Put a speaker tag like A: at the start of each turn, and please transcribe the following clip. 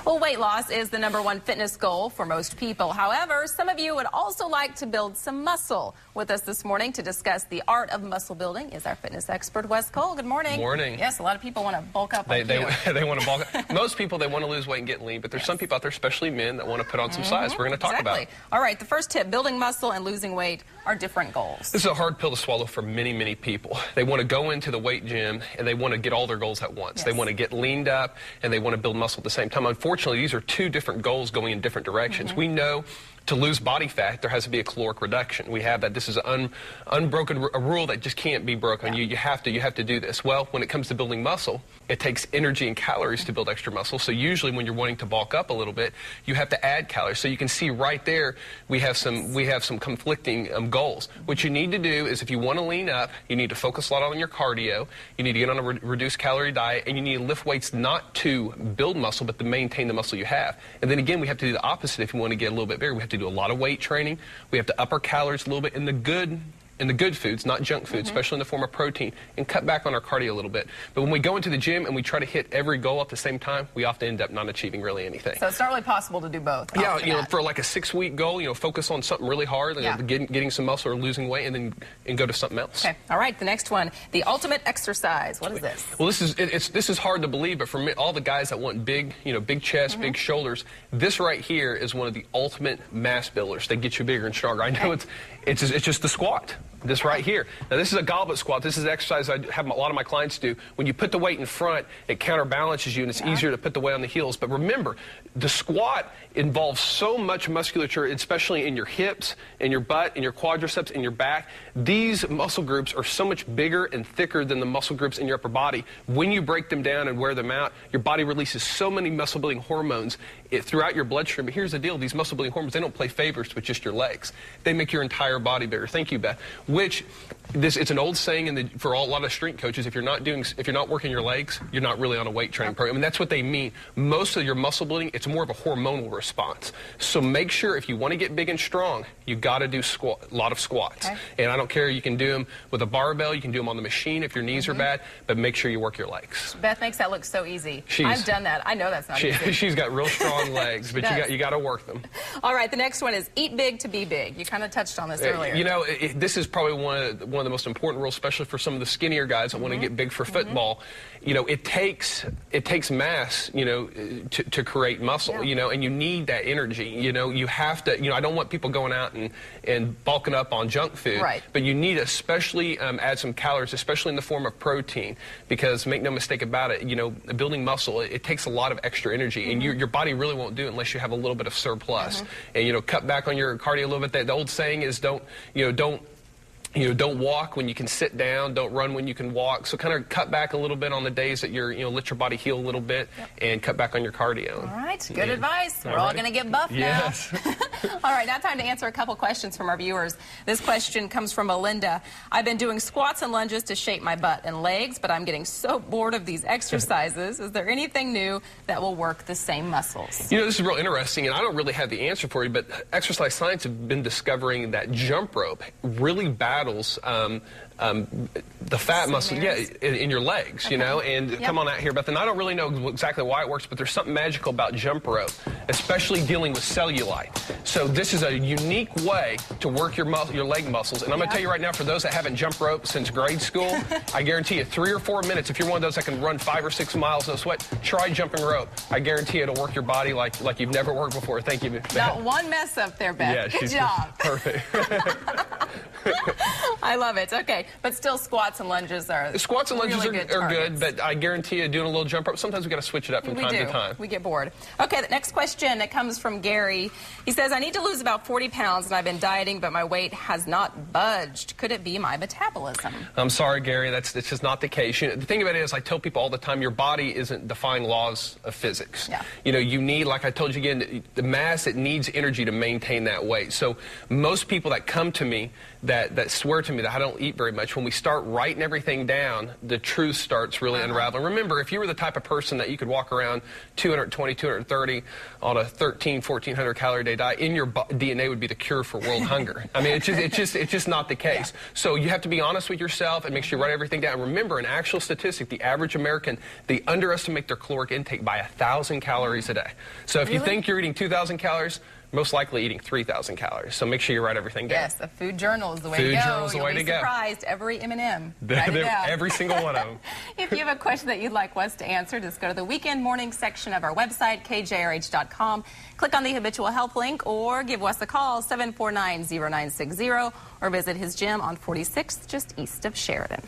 A: Well, weight loss is the #1 fitness goal for most people. However, some of you would also like to build some muscle. With us this morning to discuss the art of muscle building is our fitness expert, Wes Cole. Good morning.
B: Morning.
A: Yes, a lot of people want to bulk up.
B: They want to bulk up. Most people, they want to lose weight and get lean, but there's some people out there, especially men, that want to put on some size. We're going to talk about it.
A: All right, the first tip, building muscle and losing weight are different goals.
B: This is a hard pill to swallow for many, many people. They want to go into the weight gym and they want to get all their goals at once. Yes. They want to get leaned up and they want to build muscle at the same time. Unfortunately, these are two different goals going in different directions. We know to lose body fat, there has to be a caloric reduction. We have that. This is an unbroken a rule that just can't be broken. You have to do this. Well, when it comes to building muscle, it takes energy and calories to build extra muscle. So usually when you're wanting to bulk up a little bit, you have to add calories. So you can see right there we have some conflicting goals. What you need to do is, if you want to lean up, you need to focus a lot on your cardio. You need to get on a reduced calorie diet, and you need to lift weights not to build muscle, but to maintain the muscle you have. And then again, we have to do the opposite if you want to get a little bit bigger. We have to do a lot of weight training. We have to up our calories a little bit in the good foods, not junk foods, especially in the form of protein, and cut back on our cardio a little bit. But when we go into the gym and we try to hit every goal at the same time, we often end up not achieving really anything.
A: So it's not really possible to do both.
B: Yeah, for like a 6-week goal, focus on something really hard, getting some muscle or losing weight, and then go to something else.
A: Okay. All right. The next one, the ultimate exercise. What is this?
B: Well, this is hard to believe, but for me, all the guys that want big, big chest, big shoulders, this right here is one of the ultimate mass builders. They get you bigger and stronger. I know it's just the squat. This right here. Now, this is a goblet squat. This is an exercise I have a lot of my clients do. When you put the weight in front, it counterbalances you, and it's easier to put the weight on the heels. But remember, the squat involves so much musculature, especially in your hips, in your butt, in your quadriceps, in your back. These muscle groups are so much bigger and thicker than the muscle groups in your upper body. When you break them down and wear them out, your body releases so many muscle-building hormones throughout your bloodstream. But here's the deal. These muscle-building hormones, they don't play favors with just your legs. They make your entire body bigger. Thank you, Beth. It's an old saying for a lot of strength coaches, if you're not working your legs, you're not really on a weight training program. And that's what they mean. Most of your muscle building, it's more of a hormonal response. So make sure if you want to get big and strong, you got to do a lot of squats. And I don't care, you can do them with a barbell, you can do them on the machine if your knees are bad, but make sure you work your legs.
A: Beth makes that look so easy. I've done that. I know that's not easy.
B: She's got real strong legs, but you got to work them.
A: All right, the next one is eat big to be big. You kind of touched on this earlier.
B: This is probably one of the most important rules, especially for some of the skinnier guys that want to get big for football. It takes mass, to create muscle, and you need that energy. You have to, I don't want people going out and bulking up on junk food, but you need to especially add some calories, especially in the form of protein, because make no mistake about it, building muscle, it takes a lot of extra energy, and your body really won't do it unless you have a little bit of surplus. And, cut back on your cardio a little bit. The old saying is don't walk when you can sit down. Don't run when you can walk. So kind of cut back a little bit on the days that let your body heal a little bit and cut back on your cardio.
A: All right. Good advice. We're all going to get buff now. All right. Now time to answer a couple questions from our viewers. This question comes from Melinda. I've been doing squats and lunges to shape my butt and legs, but I'm getting so bored of these exercises. Is there anything new that will work the same muscles?
B: This is real interesting, and I don't really have the answer for you, but exercise science have been discovering that jump rope really battles the fat muscle, in your legs, and come on out here, Beth. And I don't really know exactly why it works, but there's something magical about jump rope, especially dealing with cellulite. So this is a unique way to work your leg muscles. And I'm going to tell you right now, for those that haven't jumped rope since grade school, I guarantee you 3 or 4 minutes, if you're one of those that can run 5 or 6 miles no sweat, try jumping rope. I guarantee you it'll work your body like you've never worked before. Thank you, Beth.
A: Not one mess up there, Beth. Good job.
B: Perfect.
A: I love it. Okay, but still squats and lunges are
B: good, but I guarantee you doing a little jump rope, sometimes we got to switch it up from time to time.
A: We get bored. Okay, the next question, it comes from Gary. He says, I need to lose about 40 pounds and I've been dieting, but my weight has not budged. Could it be my metabolism? I'm
B: sorry, Gary, that's just not the case. The thing about it is, I tell people all the time, your body isn't defying laws of physics. You need, like I told you again, the mass, it needs energy to maintain that weight. So most people that come to me that swear to me that I don't eat very much, when we start writing everything down, the truth starts really unraveling. Remember, if you were the type of person that you could walk around 220, 230 on a 1,400 calorie a day diet, in your DNA would be the cure for world hunger. I mean, it's just not the case. So you have to be honest with yourself and make sure you write everything down. Remember, an actual statistic, the average American, they underestimate their caloric intake by 1,000 calories a day. So if you think you're eating 2,000 calories, most likely eating 3,000 calories. So make sure you write everything down.
A: Yes, a food journal is the way to go.
B: Food journal is the way to go.
A: You'll be surprised, every M&M.
B: Every single one of them.
A: If you have a question that you'd like Wes to answer, just go to the weekend morning section of our website, kjrh.com. Click on the Habitual Help link or give Wes a call, 749-0960, or visit his gym on 46th, just east of Sheridan.